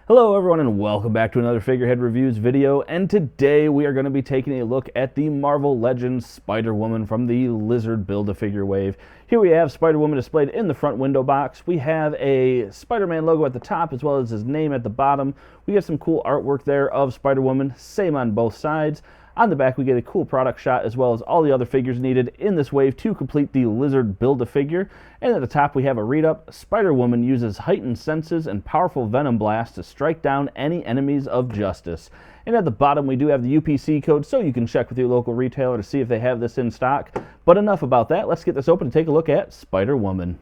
Hello everyone and welcome back to another Figurehead Reviews video, and today we are going to be taking a look at the Marvel Legends Spider-Woman from the Lizard Build-A-Figure wave. Here we have Spider-Woman displayed in the front window box. We have a Spider-Man logo at the top as well as his name at the bottom. We get some cool artwork there of Spider-Woman, same on both sides. On the back we get a cool product shot as well as all the other figures needed in this wave to complete the Lizard Build-A-Figure. And at the top we have a read-up. Spider-Woman uses heightened senses and powerful venom blast to strike down any enemies of justice. And at the bottom we do have the UPC code, so you can check with your local retailer to see if they have this in stock. But enough about that, let's get this open and take a look at Spider-Woman.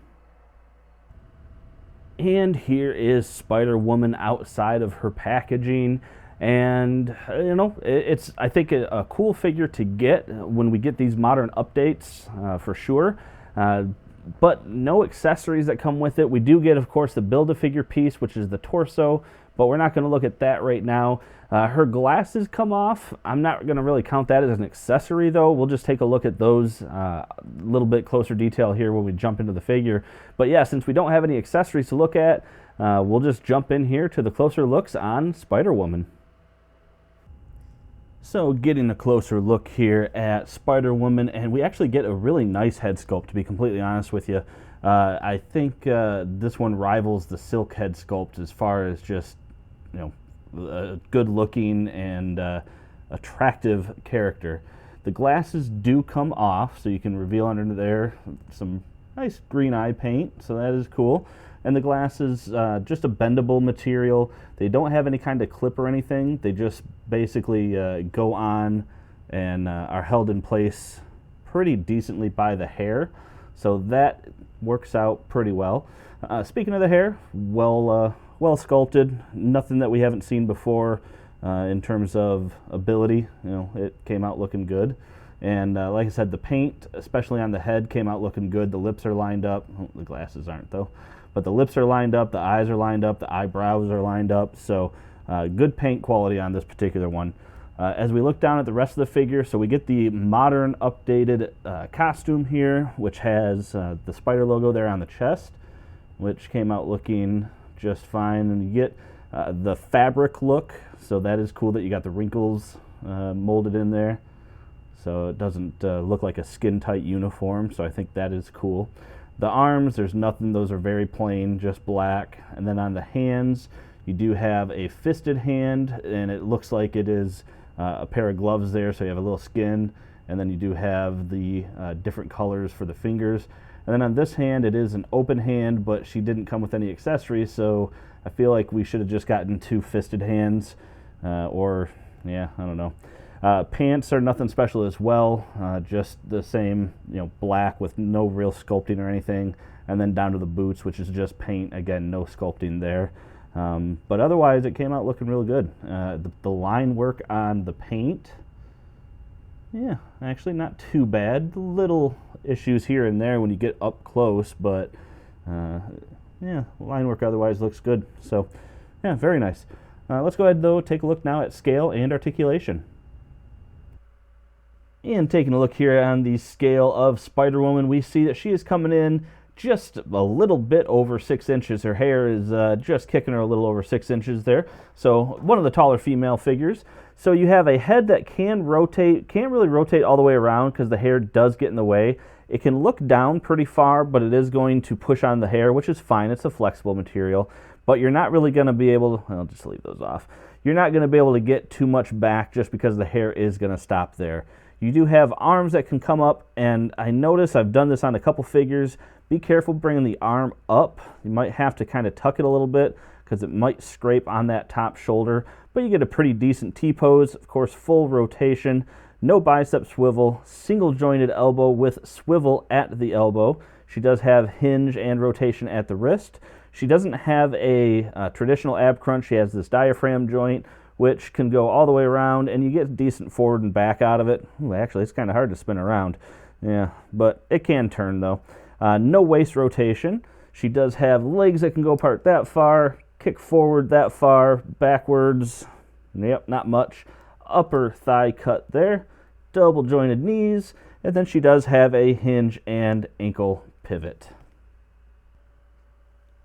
And here is Spider-Woman outside of her packaging. And, you know, it's, I think, a cool figure to get when we get these modern updates, for sure. But no accessories that come with it. We do get, of course, the Build-A-Figure piece, which is the torso, but we're not going to look at that right now. Her glasses come off. I'm not going to really count that as an accessory, though. We'll just take a look at those a little bit closer detail here when we jump into the figure. But yeah, since we don't have any accessories to look at, we'll just jump in here to the closer looks on Spider-Woman. So getting a closer look here at Spider-Woman, and we actually get a really nice head sculpt, to be completely honest with you. I think this one rivals the Silk head sculpt as far as just, you know, good looking and attractive character. The glasses do come off, so you can reveal under there some nice green eye paint, so that is cool. And the glasses, just a bendable material. They don't have any kind of clip or anything. They just basically go on and are held in place pretty decently by the hair. So that works out pretty well. Speaking of the hair, well sculpted. Nothing that we haven't seen before in terms of ability. You know, it came out looking good. And like I said, the paint, especially on the head, came out looking good. The lips are lined up. Oh, the glasses aren't, though. But the lips are lined up, the eyes are lined up, the eyebrows are lined up. So good paint quality on this particular one. As we look down at the rest of the figure, so we get the modern updated costume here, which has the spider logo there on the chest, which came out looking just fine. And you get the fabric look, so that is cool that you got the wrinkles molded in there. So it doesn't look like a skin-tight uniform, so I think that is cool. The arms, there's nothing, those are very plain, just black. And then on the hands, you do have a fisted hand, and it looks like it is a pair of gloves there, so you have a little skin. And then you do have the different colors for the fingers. And then on this hand, it is an open hand, but she didn't come with any accessories, so I feel like we should have just gotten two fisted hands, or, yeah, I don't know. Pants are nothing special as well, just the same, you know, black with no real sculpting or anything, and then down to the boots, which is just paint. Again, no sculpting there, but otherwise it came out looking really good. The line work on the paint, yeah, actually not too bad. Little issues here and there when you get up close, but yeah, line work otherwise looks good. So yeah, very nice. Let's go ahead though, take a look now at scale and articulation. And taking a look here on the scale of Spider-Woman, we see that she is coming in just a little bit over 6 inches. Her hair is just kicking her a little over 6 inches there. So one of the taller female figures. So you have a head that can rotate, can't really rotate all the way around because the hair does get in the way. It can look down pretty far, but it is going to push on the hair, which is fine. It's a flexible material. But you're not really going to be able to, I'll just leave those off. You're not going to be able to get too much back just because the hair is going to stop there. You do have arms that can come up, and I notice I've done this on a couple figures. Be careful bringing the arm up. You might have to kind of tuck it a little bit because it might scrape on that top shoulder, but you get a pretty decent T-pose. Of course, full rotation, no bicep swivel, single jointed elbow with swivel at the elbow. She does have hinge and rotation at the wrist. She doesn't have a traditional ab crunch. She has this diaphragm joint, which can go all the way around, and you get decent forward and back out of it. Ooh, actually, it's kind of hard to spin around. Yeah, but it can turn, though. No waist rotation. She does have legs that can go apart that far, kick forward that far, backwards. Yep, not much. Upper thigh cut there, double jointed knees, and then she does have a hinge and ankle pivot.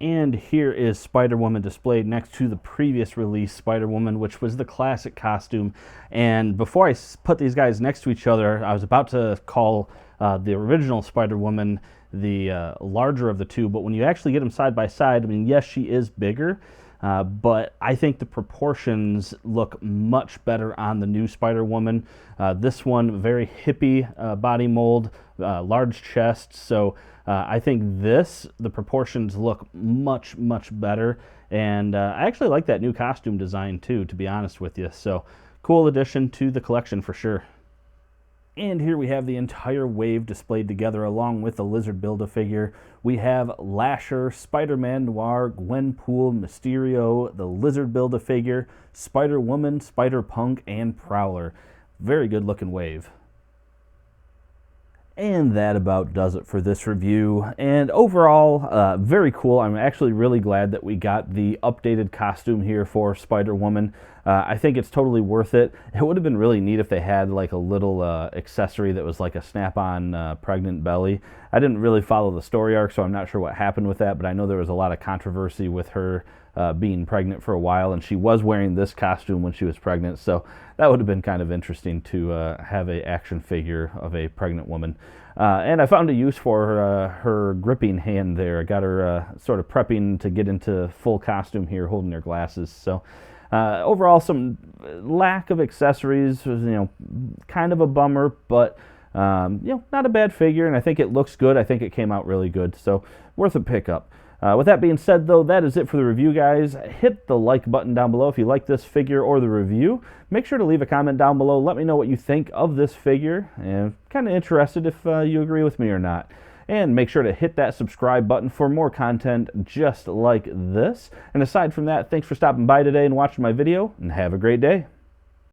And here is Spider-Woman displayed next to the previous release Spider-Woman, which was the classic costume. And before I put these guys next to each other, I was about to call the original Spider-Woman the larger of the two, but when you actually get them side by side, I mean, yes, she is bigger, but I think the proportions look much better on the new Spider-Woman. This one, very hippie body mold, large chest, so I think the proportions look much, much better, and I actually like that new costume design too, to be honest with you, so cool addition to the collection for sure. And here we have the entire wave displayed together along with the Lizard Build-A-Figure. We have Lasher, Spider-Man Noir, Gwenpool, Mysterio, the Lizard Build-A-Figure, Spider-Woman, Spider-Punk, and Prowler. Very good looking wave. And that about does it for this review. And overall, very cool. I'm actually really glad that we got the updated costume here for Spider-Woman. I think it's totally worth it. It would have been really neat if they had like a little accessory that was like a snap-on pregnant belly. I didn't really follow the story arc, so I'm not sure what happened with that, but I know there was a lot of controversy with her being pregnant for a while, and she was wearing this costume when she was pregnant, so that would have been kind of interesting to have an action figure of a pregnant woman. And I found a use for her gripping hand there. I got her sort of prepping to get into full costume here, holding her glasses. So overall, some lack of accessories was, kind of a bummer, but not a bad figure, and I think it looks good. I think it came out really good, so worth a pickup. With that being said, though, that is it for the review, guys. Hit the like button down below if you like this figure or the review. Make sure to leave a comment down below. Let me know what you think of this figure. And kind of interested if you agree with me or not. And make sure to hit that subscribe button for more content just like this. And aside from that, thanks for stopping by today and watching my video, and have a great day.